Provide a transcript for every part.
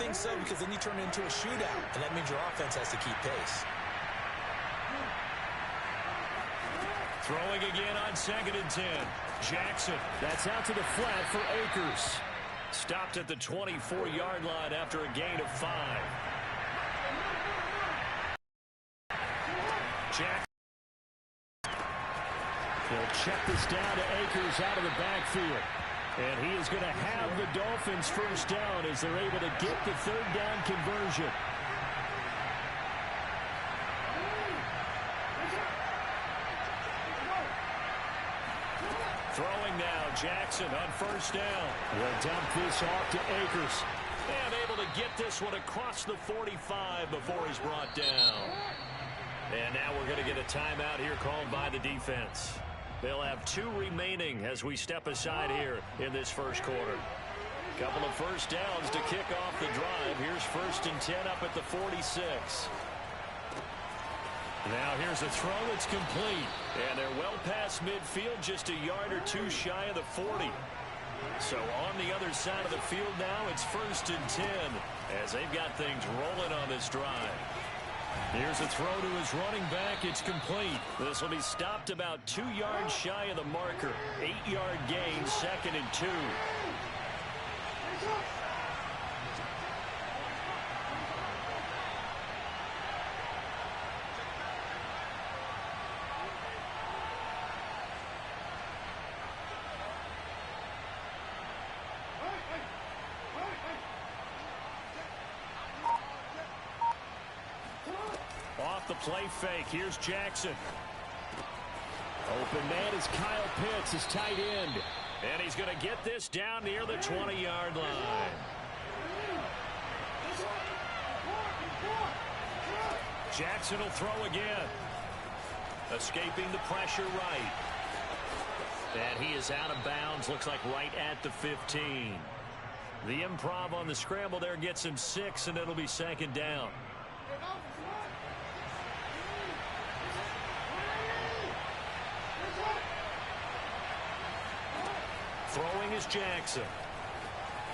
think so, because then you turn it into a shootout, and that means your offense has to keep pace. Throwing again on 2nd and 10. Jackson. That's out to the flat for Akers. Stopped at the 24-yard line after a gain of 5. Jackson. They'll check this down to Akers out of the backfield. And he is going to have the Dolphins first down as they're able to get the 3rd down conversion. Throwing now, Jackson on 1st down. Will dump this off to Akers. And able to get this one across the 45 before he's brought down. And now we're going to get a timeout here called by the defense. They'll have 2 remaining as we step aside here in this first quarter. Couple of first downs to kick off the drive. Here's 1st and 10 up at the 46. Now here's a throw that's complete. And they're well past midfield, just a yard or 2 shy of the 40. So on the other side of the field now, it's 1st and 10 as they've got things rolling on this drive. Here's a throw to his running back. It's complete. This will be stopped about 2 yards shy of the marker. 8-yard gain, 2nd and 2. Off the play fake. Here's Jackson. Open man is Kyle Pitts, his tight end. And he's going to get this down near the 20-yard line. Jackson will throw again. Escaping the pressure right. And he is out of bounds. Looks like right at the 15. The improv on the scramble there gets him 6, and it'll be 2nd down. Throwing is Jackson.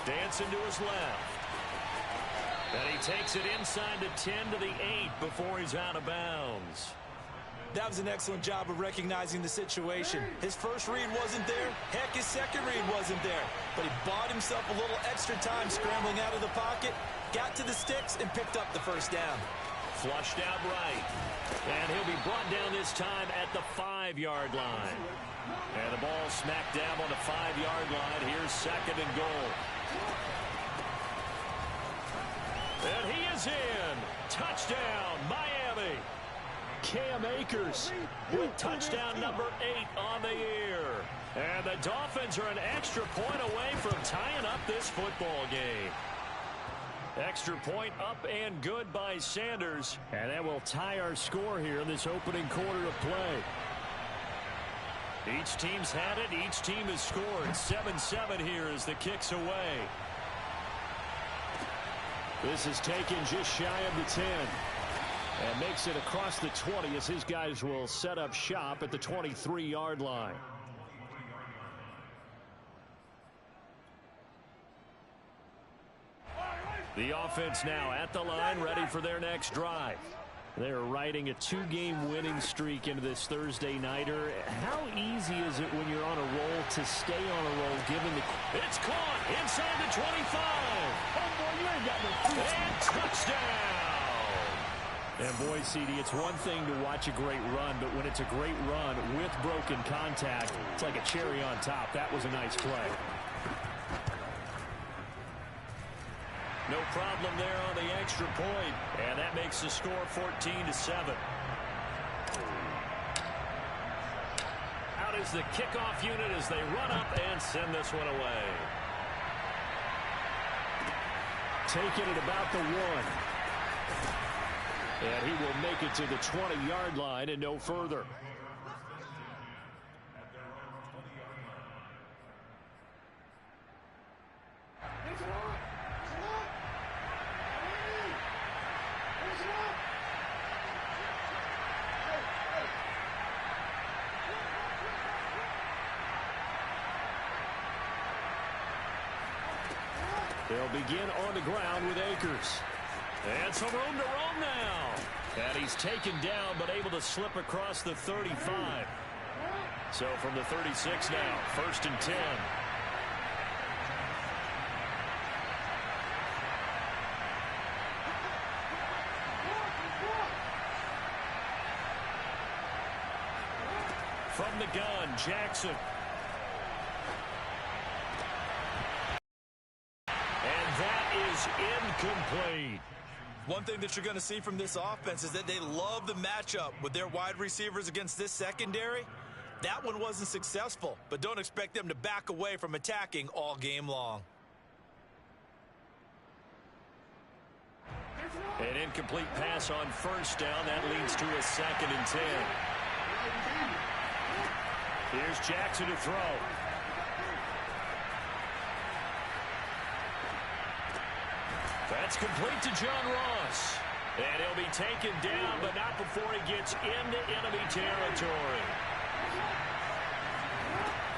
Dancing to his left. And he takes it inside the 10 to the 8 before he's out of bounds. That was an excellent job of recognizing the situation. His first read wasn't there. Heck, his second read wasn't there. But he bought himself a little extra time scrambling out of the pocket, got to the sticks, and picked up the 1st down. Flushed out right. And he'll be brought down this time at the 5-yard line. And the ball smack dab on the 5-yard line. Here's 2nd and goal. And he is in. Touchdown, Miami. Cam Akers with touchdown number 8 on the year. And the Dolphins are an extra point away from tying up this football game. Extra point up and good by Sanders. And that will tie our score here in this opening quarter of play. Each team's had it. Each team has scored. 7-7 here as the kick's away. This is taken just shy of the 10. And makes it across the 20 as his guys will set up shop at the 23-yard line. The offense now at the line, ready for their next drive. They're riding a 2-game winning streak into this Thursday nighter. How easy is it when you're on a roll to stay on a roll given the... It's caught inside the 25. Oh, boy, you ain't got no... And touchdown. And, boy, CD, it's one thing to watch a great run, but when it's a great run with broken contact, it's like a cherry on top. That was a nice play. No problem there on the extra point, and that makes the score 14-7. Out is the kickoff unit as they run up and send this one away. Take it at about the 1. And he will make it to the 20-yard line and no further. They'll begin on the ground with Akers. Packers. And some room to roam now. And he's taken down, but able to slip across the 35. So from the 36 now, 1st and 10. From the gun, Jackson. And that is incomplete. One thing that you're going to see from this offense is that they love the matchup with their wide receivers against this secondary. That one wasn't successful, but don't expect them to back away from attacking all game long. An incomplete pass on 1st down. That leads to a 2nd and 10. Here's Jackson to throw. That's complete to John Ross. And he'll be taken down, but not before he gets into enemy territory.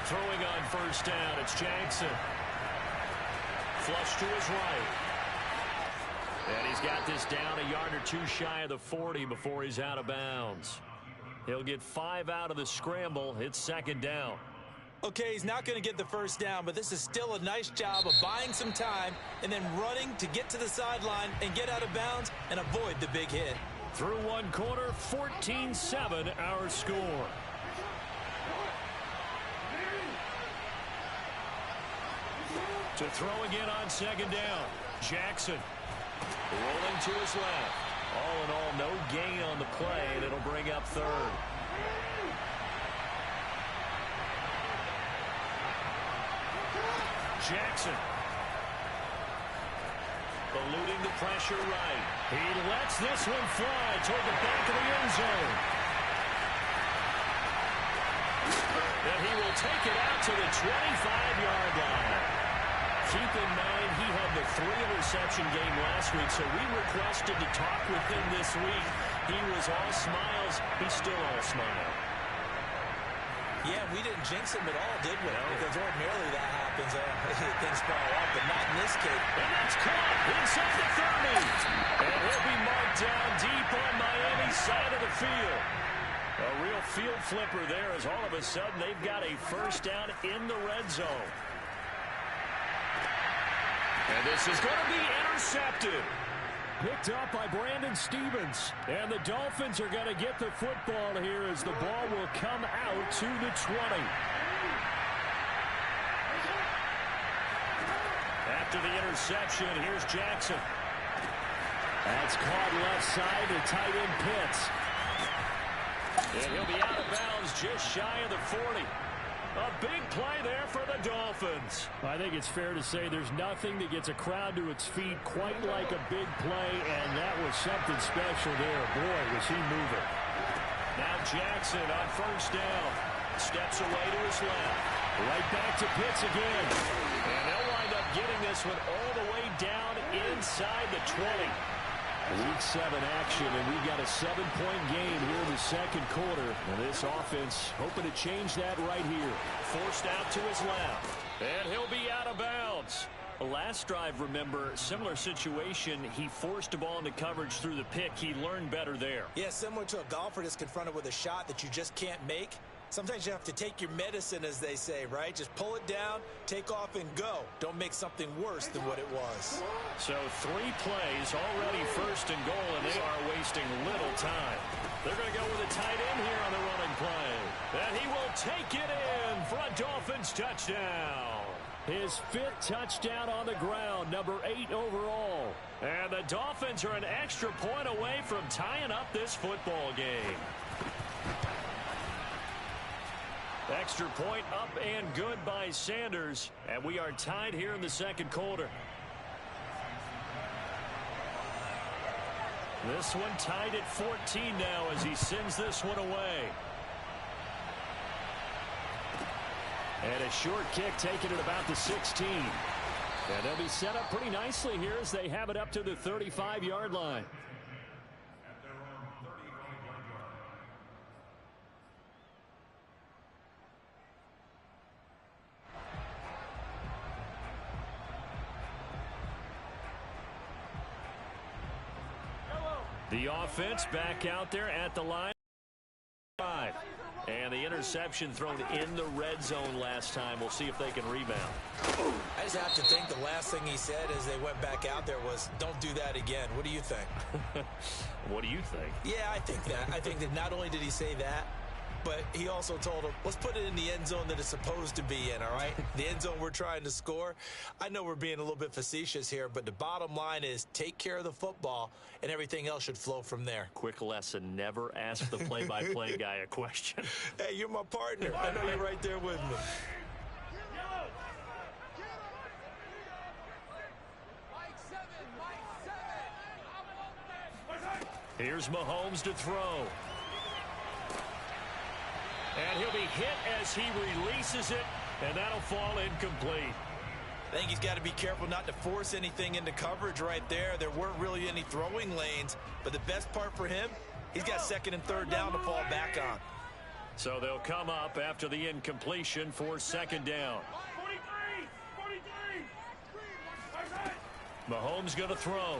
Throwing on 1st down, it's Jackson. Flush to his right. And he's got this down a yard or two shy of the 40 before he's out of bounds. He'll get 5 out of the scramble. It's 2nd down. Okay, he's not going to get the 1st down, but this is still a nice job of buying some time and then running to get to the sideline and get out of bounds and avoid the big hit. Through one quarter, 14-7 our score. To throw again on 2nd down. Jackson rolling to his left. All in all, no gain on the play, and it'll bring up 3rd. Jackson. Eluding the pressure right. He lets this one fly toward the back of the end zone. And he will take it out to the 25-yard line. Keep in mind, he had the 3-interception game last week, so we requested to talk with him this week. He was all smiles. He's still all smile. Yeah, we didn't jinx him at all, did we? No. Because ordinarily that happens. Things fall off, but not in this case. And that's caught inside the 30. And he'll be marked down deep on Miami's side of the field. A real field flipper there as all of a sudden they've got a 1st down in the red zone. And this is going to be intercepted. Picked up by Brandon Stevens. And the Dolphins are going to get the football here as the ball will come out to the 20. After the interception, here's Jackson. That's caught left side to tight end Pitts. And he'll be out of bounds just shy of the 40. A big play there for the Dolphins. I think it's fair to say there's nothing that gets a crowd to its feet quite like a big play, and that was something special there. Boy, was he moving. Now Jackson on 1st down. Steps away to his left. Right back to Pitts again. And they'll wind up getting this one all the way down inside the 20. Week 7 action, and we've got a 7-point game here in the 2nd quarter. And this offense hoping to change that right here. Forced out to his left. And he'll be out of bounds. Last drive, remember, similar situation. He forced the ball into coverage through the pick. He learned better there. Yeah, similar to a golfer that's confronted with a shot that you just can't make. Sometimes you have to take your medicine, as they say, right? Just pull it down, take off, and go. Don't make something worse than what it was. So 3 plays, already 1st and goal, and they are wasting little time. They're going to go with a tight end here on the running play. And he will take it in for a Dolphins touchdown. His 5th touchdown on the ground, number 8 overall. And the Dolphins are an extra point away from tying up this football game. Extra point up and good by Sanders. And we are tied here in the 2nd quarter. This one tied at 14 now as he sends this one away. And a short kick taken at about the 16. And they'll be set up pretty nicely here as they have it up to the 35-yard line. The offense back out there at the line. And the interception thrown in the red zone last time. We'll see if they can rebound. I just have to think the last thing he said as they went back out there was, don't do that again. What do you think? What do you think? Yeah, I think that. I think that not only did he say that, but he also told him, let's put it in the end zone that it's supposed to be in, all right? The end zone we're trying to score. I know we're being a little bit facetious here, but the bottom line is take care of the football, and everything else should flow from there. Quick lesson, never ask the play-by-play guy a question. Hey, you're my partner. I know you're right there with me. Here's Mahomes to throw. And he'll be hit as he releases it, and that'll fall incomplete. I think he's got to be careful not to force anything into coverage right there. There weren't really any throwing lanes, but the best part for him, he's got second and third down to fall back on. So they'll come up after the incompletion for second down. 43. Mahomes going to throw.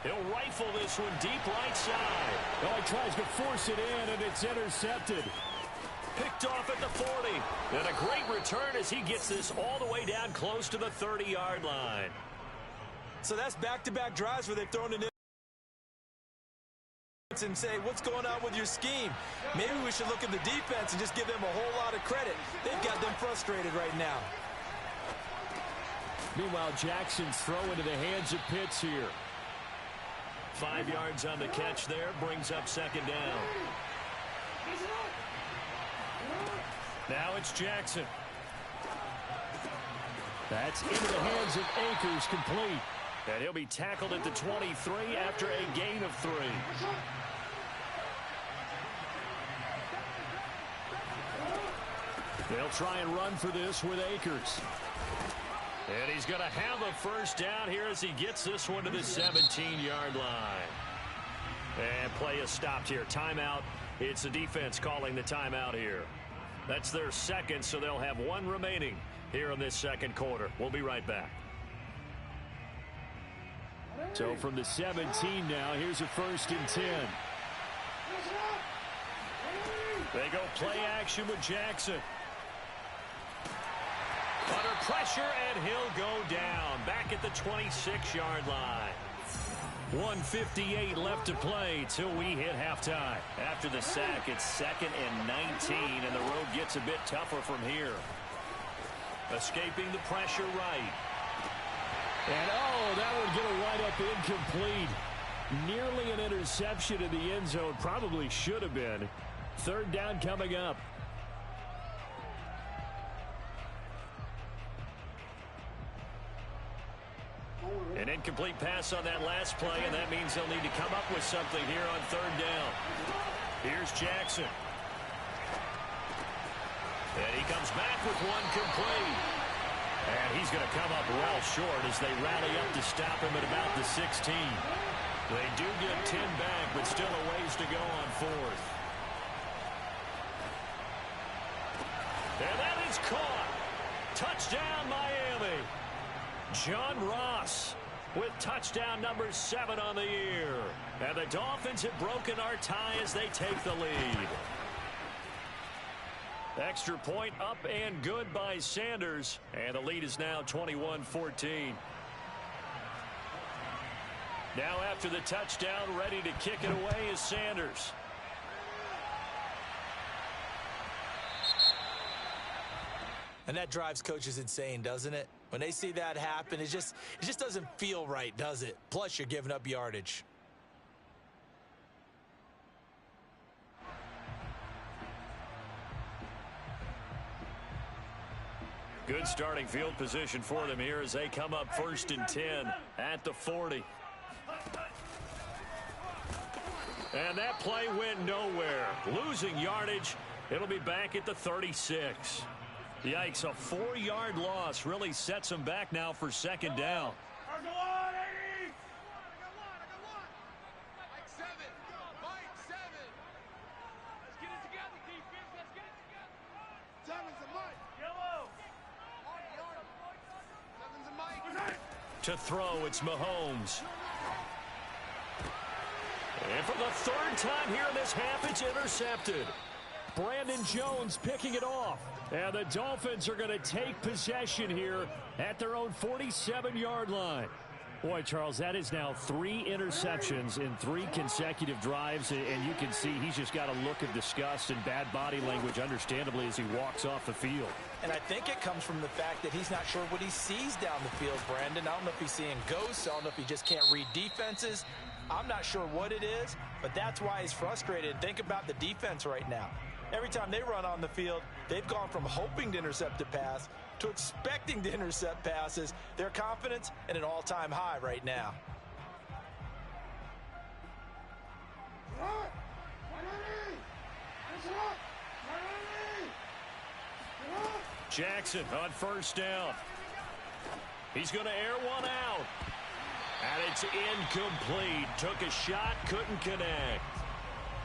He'll rifle this one deep right side. Oh, he tries to force it in, and it's intercepted. Picked off at the 40. And a great return as he gets this all the way down close to the 30-yard line. So that's back-to-back drives where they've thrown it in and say, what's going on with your scheme? Maybe we should look at the defense and just give them a whole lot of credit. They've got them frustrated right now. Meanwhile, Jackson's throw into the hands of Pitts here. 5 yards on the catch there, brings up second down. Now it's Jackson. That's into the hands of Akers, complete. And he'll be tackled at the 23 after a gain of 3. They'll try and run for this with Akers. And he's going to have a first down here as he gets this one to the 17-yard line. And play is stopped here. Timeout. It's the defense calling the timeout here. That's their second, so they'll have one remaining here in this second quarter. We'll be right back. So from the 17 now, here's a 1st and 10. They go play action with Jackson. Under pressure, and he'll go down. Back at the 26-yard line. 1:58 left to play till we hit halftime. After the sack, it's 2nd and 19, and the road gets a bit tougher from here. Escaping the pressure right. And, oh, that would get a wide-up incomplete. Nearly an interception in the end zone. Probably should have been. 3rd down coming up. An incomplete pass on that last play, and that means they'll need to come up with something here on 3rd down. Here's Jackson. And he comes back with one complete. And he's going to come up well short as they rally up to stop him at about the 16. They do get 10 back, but still a ways to go on 4th. And that is caught. Touchdown, Miami. John Ross with touchdown number 7 on the year. And the Dolphins have broken our tie as they take the lead. Extra point up and good by Sanders. And the lead is now 21-14. Now after the touchdown, ready to kick it away is Sanders. And that drives coaches insane, doesn't it? When they see that happen, it just doesn't feel right, does it? Plus, you're giving up yardage. Good starting field position for them here as they come up 1st and 10 at the 40. And that play went nowhere. Losing yardage. It'll be back at the 36. Yikes, a 4-yard loss really sets them back now for 2nd down. To throw, it's Mahomes. And for the third time here in this half, it's intercepted. Brandon Jones picking it off. And the Dolphins are going to take possession here at their own 47-yard line. Boy, Charles, that is now 3 interceptions in 3 consecutive drives, and you can see he's just got a look of disgust and bad body language, understandably, as he walks off the field. And I think it comes from the fact that he's not sure what he sees down the field, Brandon. I don't know if he's seeing ghosts. I don't know if he just can't read defenses. I'm not sure what it is, but that's why he's frustrated. Think about the defense right now. Every time they run on the field, they've gone from hoping to intercept a pass to expecting to intercept passes. Their confidence at an all-time high right now. Jackson on first down. He's going to air one out. And it's incomplete. Took a shot, couldn't connect.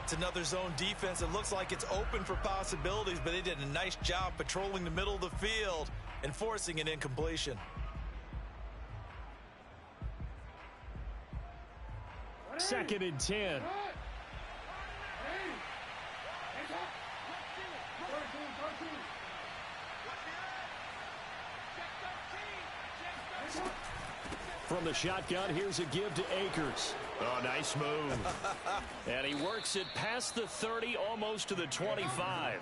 It's another zone defense. It looks like it's open for possibilities, but they did a nice job patrolling the middle of the field and forcing an incompletion. Second and 10. From the shotgun, here's a give to Akers. Oh, nice move. And he works it past the 30, almost to the 25.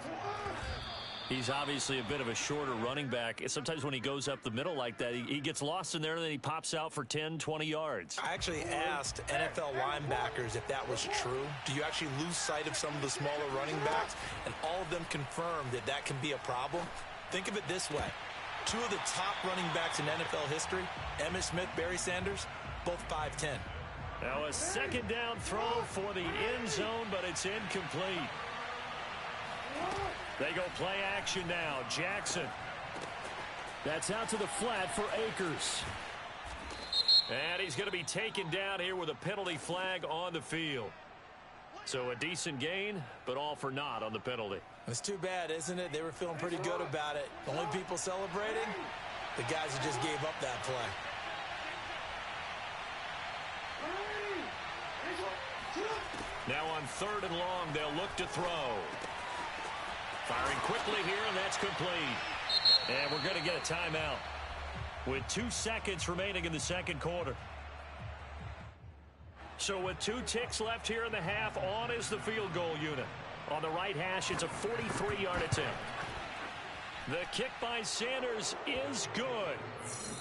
He's obviously a bit of a shorter running back. Sometimes when he goes up the middle like that, he gets lost in there, and then he pops out for 10, 20 yards. I actually asked NFL linebackers if that was true. Do you actually lose sight of some of the smaller running backs? And all of them confirmed that that can be a problem. Think of it this way. 2 of the top running backs in NFL history, Emmitt Smith, Barry Sanders, both 5'10". Now a second down throw for the end zone, but it's incomplete. They go play action now. Jackson. That's out to the flat for Akers. And he's going to be taken down here with a penalty flag on the field. So a decent gain, but all for naught on the penalty. It's too bad, isn't it? They were feeling pretty good about it. The only people celebrating, the guys who just gave up that play. Now on 3rd and long, they'll look to throw. Firing quickly here, and that's complete. And we're going to get a timeout with 2 seconds remaining in the second quarter. So with 2 ticks left here in the half, on is the field goal unit. On the right hash, it's a 43-yard attempt. The kick by Sanders is good.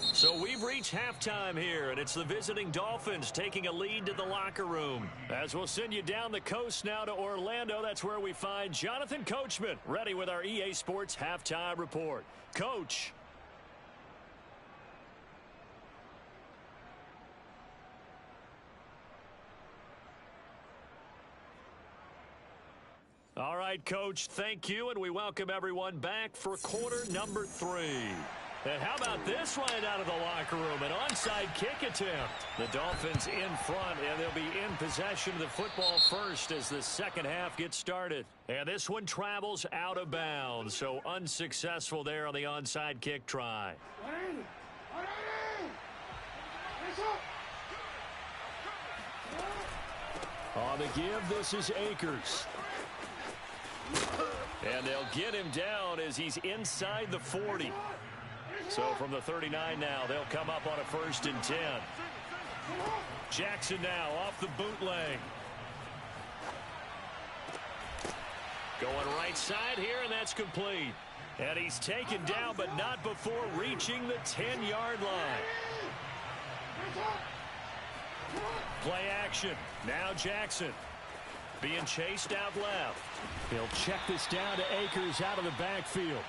So we've reached halftime here, and it's the visiting Dolphins taking a lead to the locker room. As we'll send you down the coast now to Orlando, that's where we find Jonathan Coachman, ready with our EA Sports halftime report. Coach. All right, Coach, thank you, and we welcome everyone back for quarter number 3. And how about this right out of the locker room? An onside kick attempt. The Dolphins in front, and they'll be in possession of the football first as the second half gets started. And this one travels out of bounds, so unsuccessful there on the onside kick try. On the give, this is Akers. And they'll get him down as he's inside the 40. So from the 39 now, they'll come up on a 1st and 10. Jackson now off the bootleg. Going right side here, and that's complete. And he's taken down, but not before reaching the 10-yard line. Play action. Now Jackson. Being chased out left. He'll check this down to Akers out of the backfield.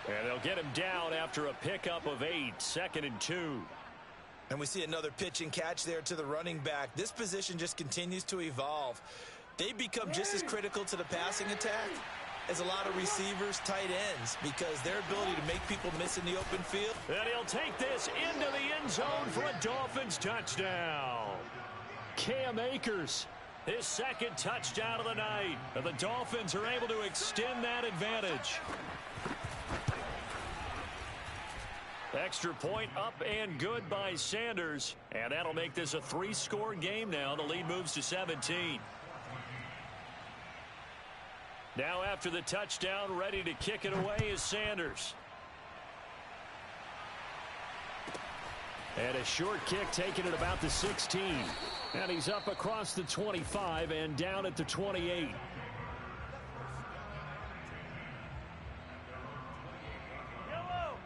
And they'll get him down after a pickup of 8, 2nd and 2. And we see another pitch and catch there to the running back. This position just continues to evolve. They become just as critical to the passing attack as a lot of receivers, tight ends, because their ability to make people miss in the open field. And he'll take this into the end zone for a Dolphins touchdown. Cam Akers. His second touchdown of the night. And the Dolphins are able to extend that advantage. Extra point up and good by Sanders. And that'll make this a 3-score game now. The lead moves to 17. Now after the touchdown, ready to kick it away is Sanders. And a short kick taken at about the 16. And he's up across the 25 and down at the 28.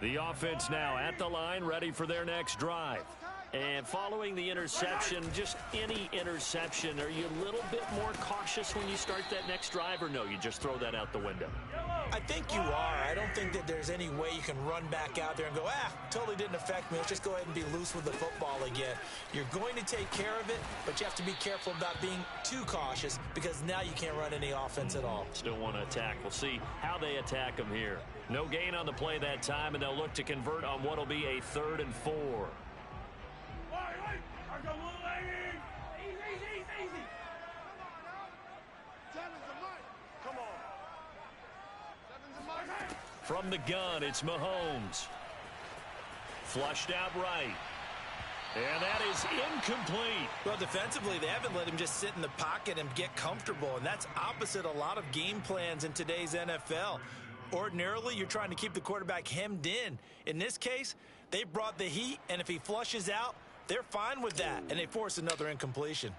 The offense now at the line, ready for their next drive. And following the interception, just any interception, are you a little bit more cautious when you start that next drive, or no, you just throw that out the window? I think you are. I don't think that there's any way you can run back out there and go, totally didn't affect me. Let's just go ahead and be loose with the football again. You're going to take care of it, but you have to be careful about being too cautious because now you can't run any offense at all. Still want to attack. We'll see how they attack them here. No gain on the play that time, and they'll look to convert on what will be a 3rd and 4. From the gun, it's Mahomes. Flushed out right. And that is incomplete. Well, defensively, they haven't let him just sit in the pocket and get comfortable, and that's opposite a lot of game plans in today's NFL. Ordinarily, you're trying to keep the quarterback hemmed in. In this case, they brought the heat, and if he flushes out, they're fine with that, and they force another incompletion.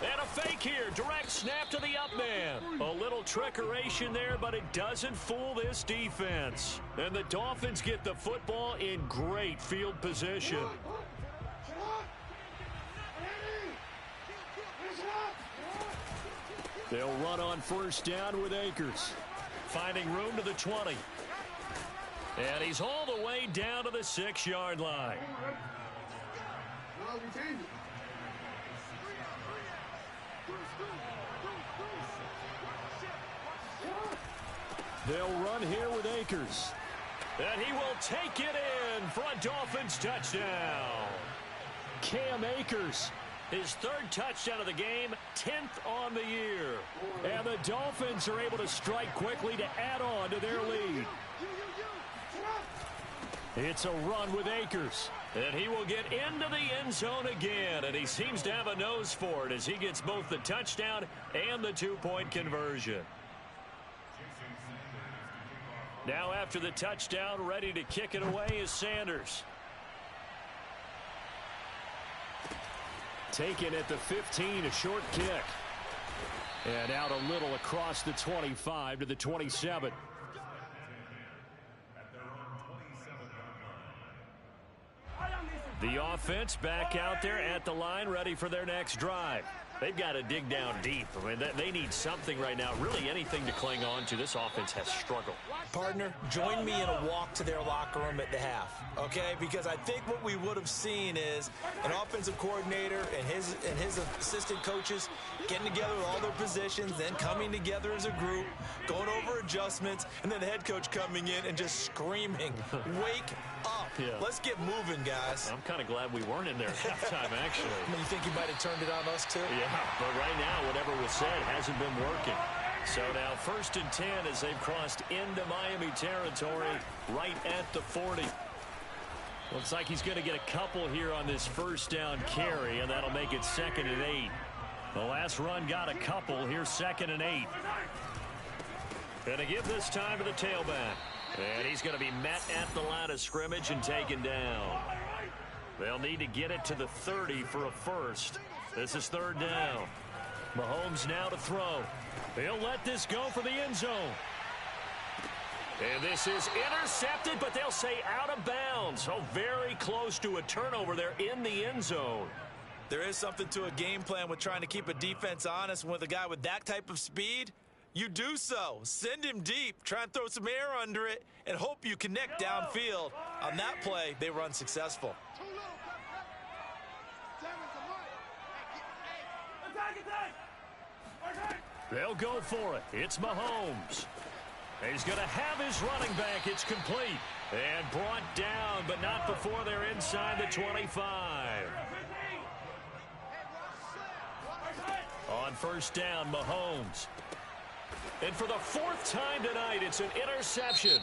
And a fake here. Direct snap to the up man. A little trickeration there, but it doesn't fool this defense. And the Dolphins get the football in great field position. They'll run on 1st down with Akers. Finding room to the 20. And he's all the way down to the 6-yard line. They'll run here with Akers. And he will take it in for a Dolphins touchdown. Cam Akers, his 3rd touchdown of the game, 10th on the year. And the Dolphins are able to strike quickly to add on to their lead. It's a run with Akers. And he will get into the end zone again. And he seems to have a nose for it as he gets both the touchdown and the 2-point conversion. Now after the touchdown, ready to kick it away is Sanders. Taken at the 15, a short kick. And out a little across the 25 to the 27. The offense back out there at the line, ready for their next drive. They've got to dig down deep. I mean, they need something right now, really anything to cling on to. This offense has struggled. Partner, join me in a walk to their locker room at the half, okay? Because I think what we would have seen is an offensive coordinator and his assistant coaches getting together with all their positions, then coming together as a group, going over adjustments, and then the head coach coming in and just screaming, wake up. Yeah. Let's get moving, guys. I'm kind of glad we weren't in there at halftime, actually. I mean, you think you might have turned it on us, too? Yeah, but right now, whatever was said hasn't been working. So now 1st and 10 as they've crossed into Miami territory right at the 40. Looks like he's going to get a couple here on this 1st down carry, and that'll make it 2nd and 8. The last run got a couple. Here's 2nd and 8. Gonna give this time to the tailback. And he's going to be met at the line of scrimmage and taken down. They'll need to get it to the 30 for a first. This is 3rd down. Mahomes now to throw. He'll let this go for the end zone. And this is intercepted, but they'll say out of bounds. So very close to a turnover there in the end zone. There is something to a game plan with trying to keep a defense honest. With a guy with that type of speed, you do so. Send him deep. Try and throw some air under it and hope you connect downfield. On that play, they run successful. They'll go for it. It's Mahomes. He's going to have his running back. It's complete. And brought down, but not before they're inside the 25. On 1st down, Mahomes. And for the 4th time tonight, it's an interception.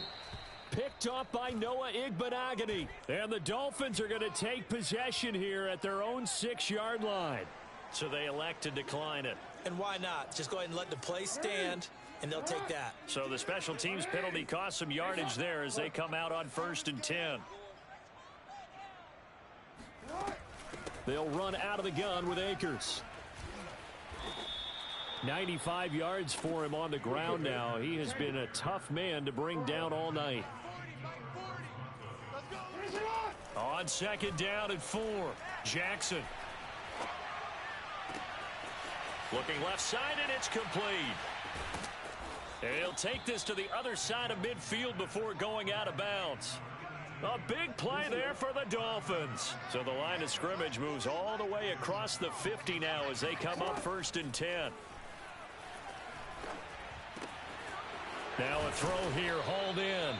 picked off by Noah Igbenogany. And the Dolphins are going to take possession here at their own 6-yard line. So they elect to decline it. And why not? Just go ahead and let the play stand, and they'll take that. So the special teams penalty cost some yardage there as they come out on 1st and 10. They'll run out of the gun with Akers. 95 yards for him on the ground now. He has been a tough man to bring down all night. On 2nd down and 4, Jackson. Looking left side, and it's complete. And he'll take this to the other side of midfield before going out of bounds. A big play there for the Dolphins. So the line of scrimmage moves all the way across the 50 now as they come up 1st and 10. Now a throw here, hauled in.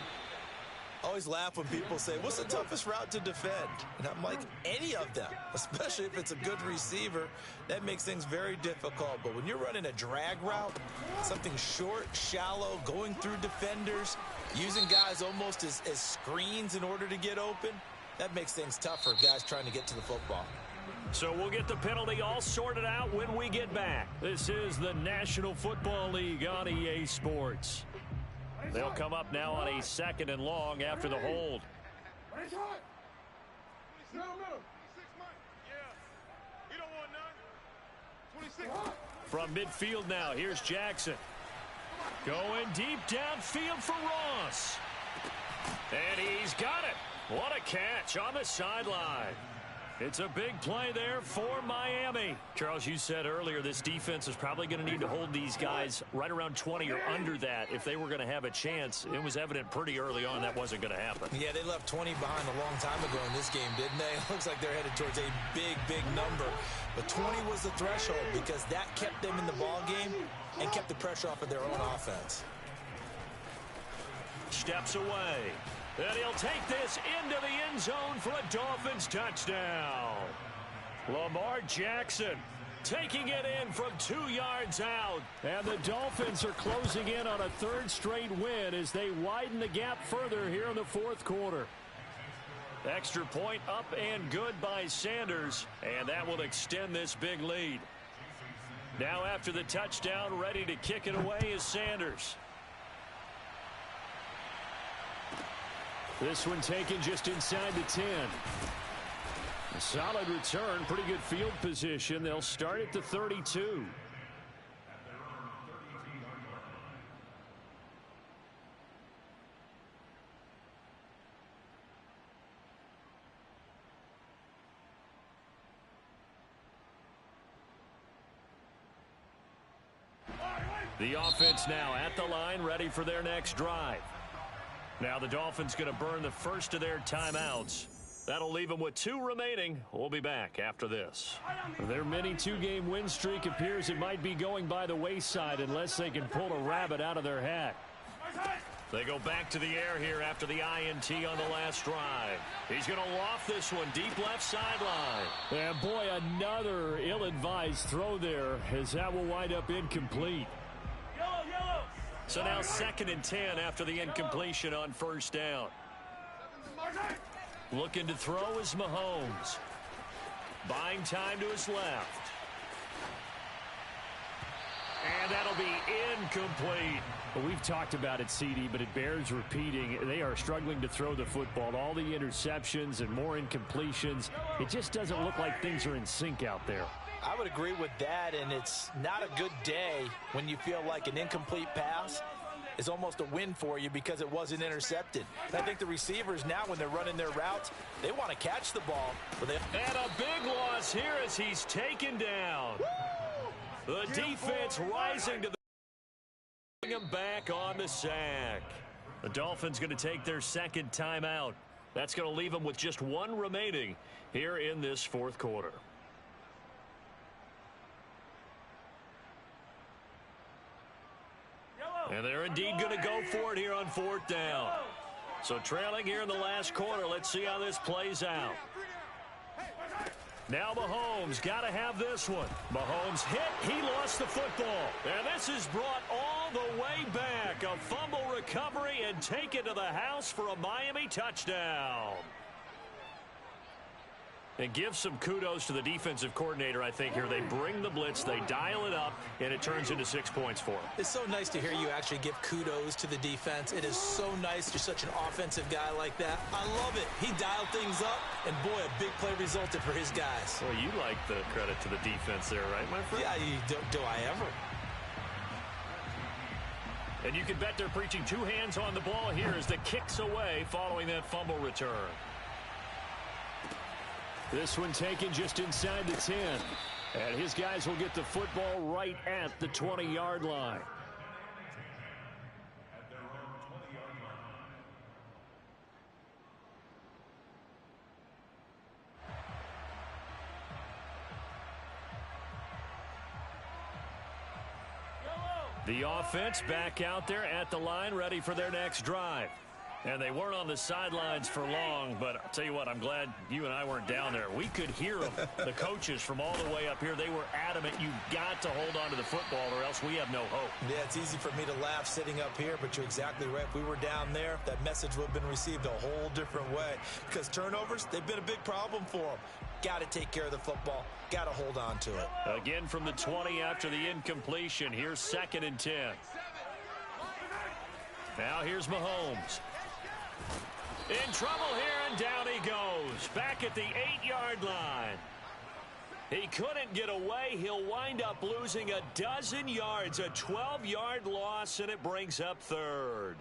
I always laugh when people say, what's the toughest route to defend? And I'm like, any of them, especially if it's a good receiver. That makes things very difficult. But when you're running a drag route, something short, shallow, going through defenders, using guys almost as screens in order to get open, that makes things tough for guys trying to get to the football. So we'll get the penalty all sorted out when we get back. This is the National Football League on EA Sports. They'll come up now on a 2nd and long after the hold. From midfield now, here's Jackson. Going deep downfield for Ross. And he's got it. What a catch on the sideline. It's a big play there for Miami. Charles, you said earlier this defense is probably going to need to hold these guys right around 20 or under that if they were going to have a chance. It was evident pretty early on that wasn't going to happen. Yeah, they left 20 behind a long time ago in this game, didn't they? It looks like they're headed towards a big, big number. But 20 was the threshold because that kept them in the ball game and kept the pressure off of their own offense. Steps away. And he'll take this into the end zone for a Dolphins touchdown. Lamar Jackson taking it in from 2 yards out. And the Dolphins are closing in on a 3rd straight win as they widen the gap further here in the 4th quarter. Extra point up and good by Sanders. And that will extend this big lead. Now after the touchdown, ready to kick it away is Sanders. This one taken just inside the 10. A solid return, pretty good field position. They'll start at the 32. The offense now at the line, ready for their next drive. Now the Dolphins going to burn the first of their timeouts. That'll leave them with 2 remaining. We'll be back after this. Their mini 2-game win streak appears it might be going by the wayside unless they can pull a rabbit out of their hat. They go back to the air here after the INT on the last drive. He's going to loft this one deep left sideline. And boy, another ill-advised throw there as that will wind up incomplete. So now 2nd and 10 after the incompletion on 1st down. Looking to throw is Mahomes. Buying time to his left. And that'll be incomplete. Well, we've talked about it, CD, but it bears repeating. They are struggling to throw the football. All the interceptions and more incompletions. It just doesn't look like things are in sync out there. I would agree with that, and it's not a good day when you feel like an incomplete pass is almost a win for you because it wasn't intercepted. And I think the receivers now, when they're running their routes, they want to catch the ball. And a big loss here as he's taken down. The defense rising to the bring him back on the sack. The Dolphins going to take their 2nd timeout. That's going to leave them with just 1 remaining here in this 4th quarter. And they're indeed going to go for it here on 4th down. So trailing here in the last quarter. Let's see how this plays out. Now Mahomes got to have this one. Mahomes hit. He lost the football. And this is brought all the way back. A fumble recovery. recovery and take it to the house for a Miami touchdown. And give some kudos to the defensive coordinator, I think, here. They bring the blitz, they dial it up, and it turns into 6 points for them. It's so nice to hear you actually give kudos to the defense. It is so nice. You're such an offensive guy like that. I love it. He dialed things up, and boy, a big play resulted for his guys. Well, you like the credit to the defense there, right, my friend? Yeah, do I ever? And you can bet they're preaching two hands on the ball here as the kick's away following that fumble return. This one taken just inside the 10. And his guys will get the football right at the 20-yard line. The offense back out there at the line, ready for their next drive. And they weren't on the sidelines for long, but I'll tell you what, I'm glad you and I weren't down there. We could hear them, the coaches from all the way up here. They were adamant, you've got to hold on to the football or else we have no hope. Yeah, it's easy for me to laugh sitting up here, but you're exactly right. If we were down there, that message would have been received a whole different way. Because turnovers, they've been a big problem for them. Got to take care of the football. Got to hold on to it. Again from the 20 after the incompletion. Here's 2nd and 10. Now here's Mahomes. In trouble here, and down he goes. Back at the 8-yard line. He couldn't get away. He'll wind up losing a dozen yards. A 12-yard loss, and it brings up 3rd.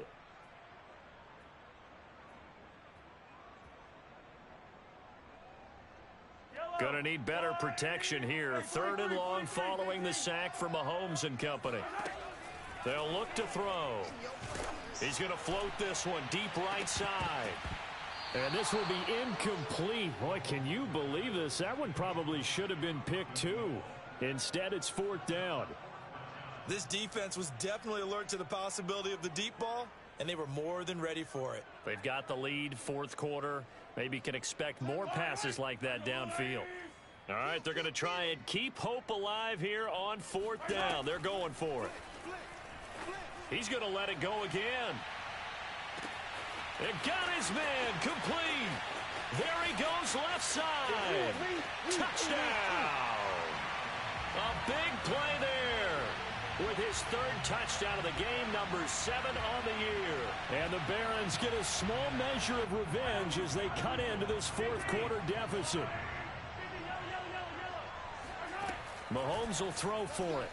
Gonna need better protection here. 3rd and long following the sack from Mahomes and company. They'll look to throw. He's going to float this one deep right side. And this will be incomplete. Boy, can you believe this? That one probably should have been picked too. Instead, it's 4th down. This defense was definitely alert to the possibility of the deep ball, and they were more than ready for it. They've got the lead, 4th quarter. Maybe can expect more passes like that downfield. All right, they're going to try and keep hope alive here on 4th down. They're going for it. He's going to let it go again. And got his man complete. There he goes left side. Touchdown. A big play there with his 3rd touchdown of the game, number 7 on the year. And the Barons get a small measure of revenge as they cut into this 4th quarter deficit. Mahomes will throw for it.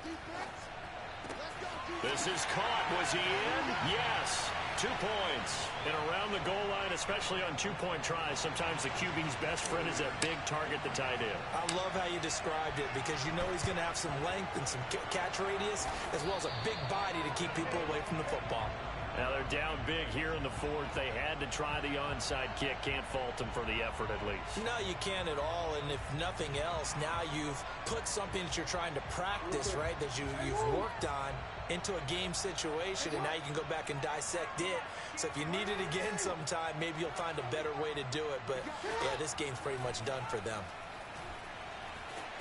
This is caught. Was he in? Yes. 2 points. And around the goal line, especially on 2-point tries, sometimes the QB's best friend is that big target, the tight end. I love how you described it because you know he's going to have some length and some catch radius as well as a big body to keep people away from the football. Now they're down big here in the 4th. They had to try the onside kick. Can't fault them for the effort at least. No, you can't at all. And if nothing else, now you've put something that you're trying to practice, right, that you've worked on into a game situation, and now you can go back and dissect it. So if you need it again sometime, maybe you'll find a better way to do it. But, yeah, this game's pretty much done for them.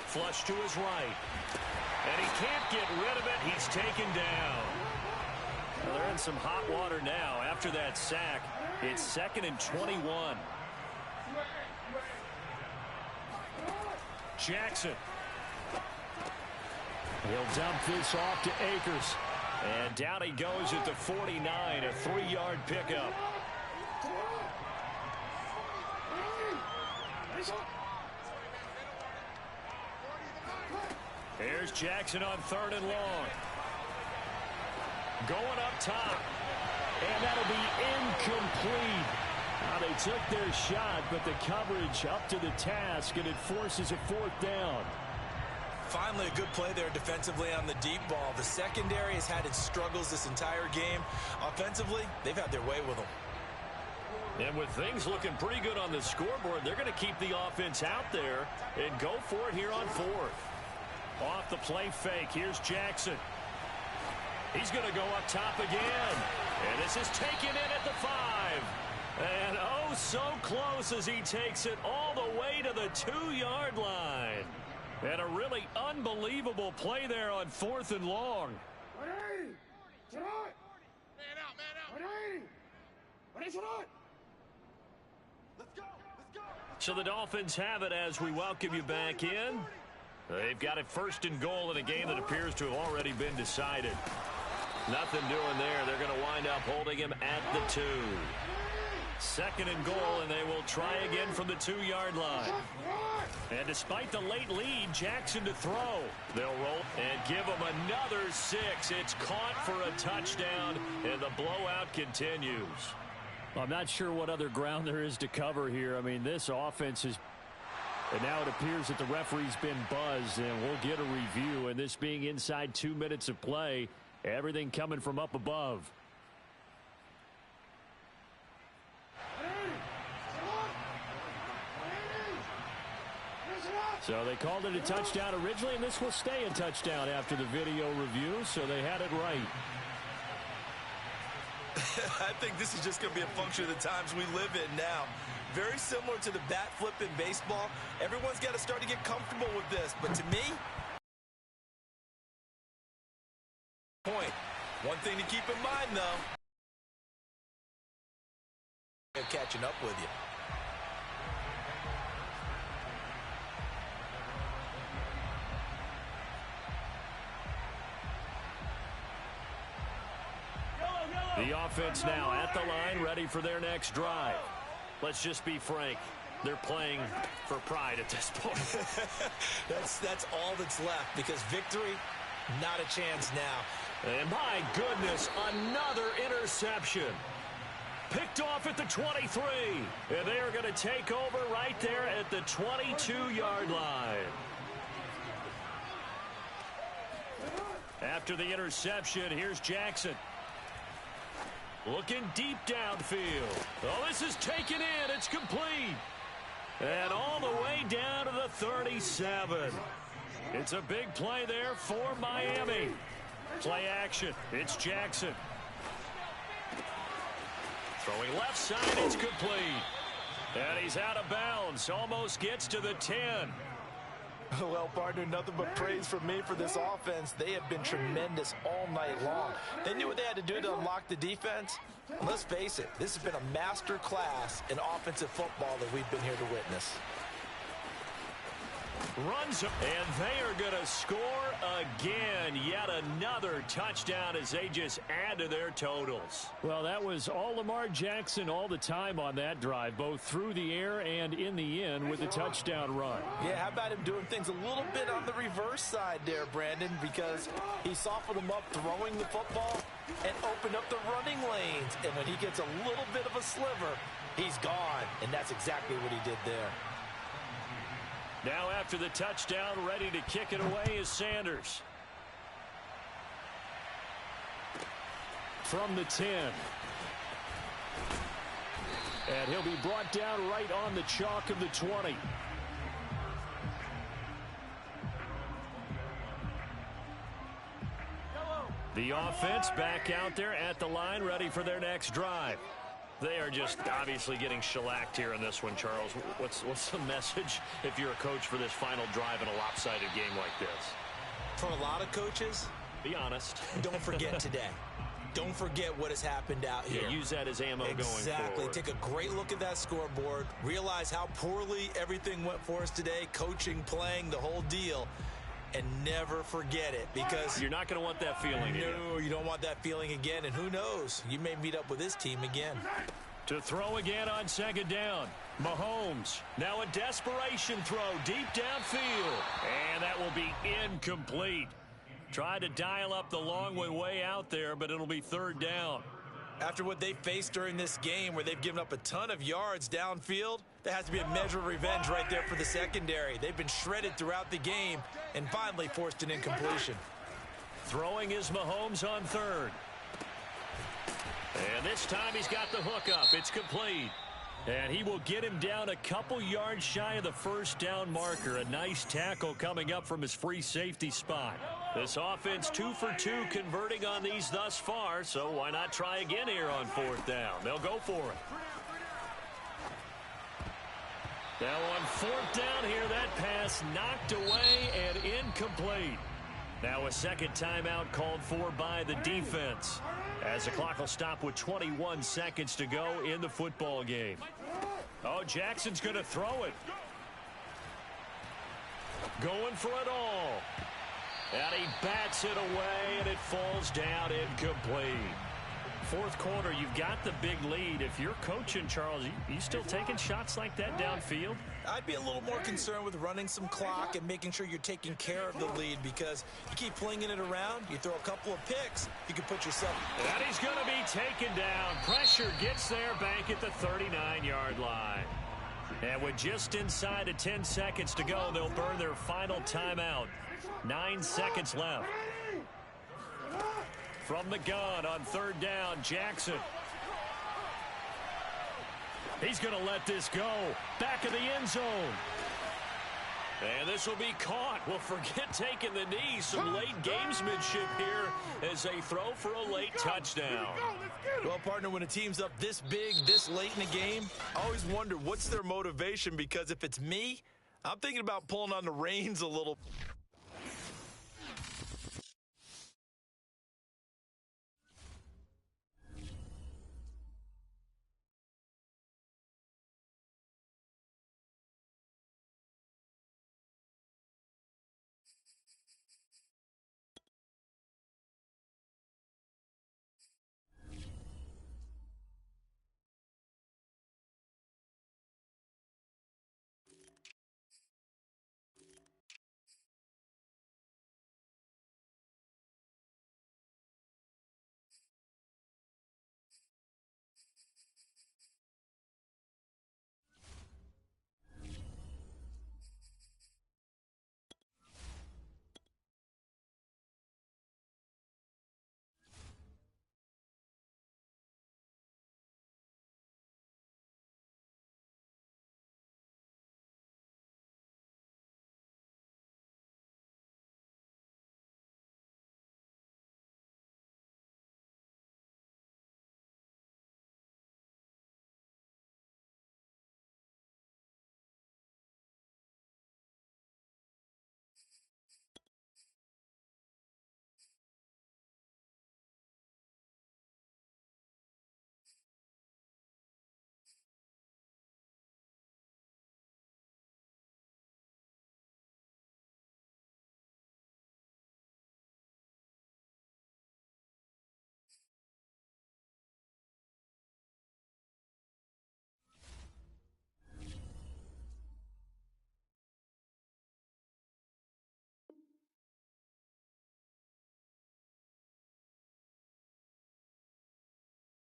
Flush to his right. And he can't get rid of it. He's taken down. Well, they're in some hot water now. After that sack, it's 2nd and 21. Jackson. He'll dump this off to Akers. And down he goes at the 49, a 3-yard pickup. Here's Jackson on 3rd and long. Going up top. And that'll be incomplete. Now they took their shot, but the coverage up to the task, and it forces a 4th down. Finally, a good play there defensively on the deep ball. The secondary has had its struggles this entire game. Offensively, they've had their way with them. And with things looking pretty good on the scoreboard, they're going to keep the offense out there and go for it here on 4th. Off the play fake, here's Jackson. He's going to go up top again. And this is taken in at the 5. And oh, so close as he takes it all the way to the 2-yard line. And a really unbelievable play there on 4th and long. Man out, man out. So the Dolphins have it as we welcome you back in. They've got it 1st and goal in a game that appears to have already been decided. Nothing doing there. They're going to wind up holding him at the 2. 2nd and goal, and they will try again from the 2-yard line. And despite the late lead, Jackson to throw. They'll roll and give him another 6. It's caught for a touchdown, and the blowout continues. I'm not sure what other ground there is to cover here. I mean, this offense is... And now it appears that the referee's been buzzed, and we'll get a review. And this being inside 2 minutes of play, everything coming from up above. So they called it a touchdown originally, and this will stay a touchdown after the video review, so they had it right. I think this is just going to be a function of the times we live in now. Very similar to the bat flip in baseball. Everyone's got to start to get comfortable with this. But to me, point. One thing to keep in mind, though. They're catching up with you. The offense now at the line, ready for their next drive. Let's just be frank. They're playing for pride at this point. That's all that's left, because victory, not a chance now. And my goodness, another interception. Picked off at the 23. And they are going to take over right there at the 22-yard line. After the interception, here's Jackson. Looking deep downfield. Oh, this is taken in. It's complete. And all the way down to the 37. It's a big play there for Miami. Play action. It's Jackson. Throwing left side. It's complete. And he's out of bounds. Almost gets to the 10. Well, partner, nothing but praise from me for this offense. They have been tremendous all night long. They knew what they had to do to unlock the defense. And let's face it, this has been a master class in offensive football that we've been here to witness. Runs, and they are going to score again. Yet another touchdown as they just add to their totals. Well, that was all Lamar Jackson all the time on that drive, both through the air and in the end with the touchdown run. Yeah, how about him doing things a little bit on the reverse side there, Brandon, because he softened them up throwing the football and opened up the running lanes. And when he gets a little bit of a sliver, he's gone. And that's exactly what he did there. Now after the touchdown, ready to kick it away is Sanders. From the 10. And he'll be brought down right on the chalk of the 20. The offense back out there at the line, ready for their next drive. They are just obviously getting shellacked here in this one, Charles. What's the message if you're a coach for this final drive in a lopsided game like this? For a lot of coaches, be honest. Don't forget today. Don't forget what has happened out here. Yeah, use that as ammo going forward. Exactly. Take a great look at that scoreboard. Realize how poorly everything went for us today. Coaching, playing, the whole deal. And never forget it, because you're not going to want that feeling again. No, you don't want that feeling again. And who knows? You may meet up with this team again. To throw again on second down. Mahomes. Now a desperation throw deep downfield. And that will be incomplete. Tried to dial up the long one way out there, but it'll be third down. After what they faced during this game, where they've given up a ton of yards downfield, there has to be a measure of revenge right there for the secondary. They've been shredded throughout the game and finally forced an incompletion. Throwing is Mahomes on third. And this time he's got the hook up. It's complete. And he will get him down a couple yards shy of the first down marker. A nice tackle coming up from his free safety spot. This offense 2 for 2 converting on these thus far, so why not try again here on fourth down? They'll go for it. Now on fourth down here, that pass knocked away and incomplete. Now a second timeout called for by the defense. As the clock will stop with 21 seconds to go in the football game. Oh, Jackson's going to throw it. Going for it all. And he bats it away, and it falls down incomplete. Fourth quarter, you've got the big lead. If you're coaching, Charles, you still taking shots like that downfield? I'd be a little more concerned with running some clock and making sure you're taking care of the lead, because you keep flinging it around, you throw a couple of picks, you can put yourself... And he's going to be taken down. Pressure gets there back at the 39-yard line. And with just inside of 10 seconds to go, they'll burn their final timeout. 9 seconds left. From the gun on third down, Jackson. He's going to let this go. Back of the end zone. And this will be caught. Well, forget taking the knee. Some late gamesmanship here as they throw for a late touchdown. Well, partner, when a team's up this big, this late in the game, I always wonder what's their motivation, because if it's me, I'm thinking about pulling on the reins a little.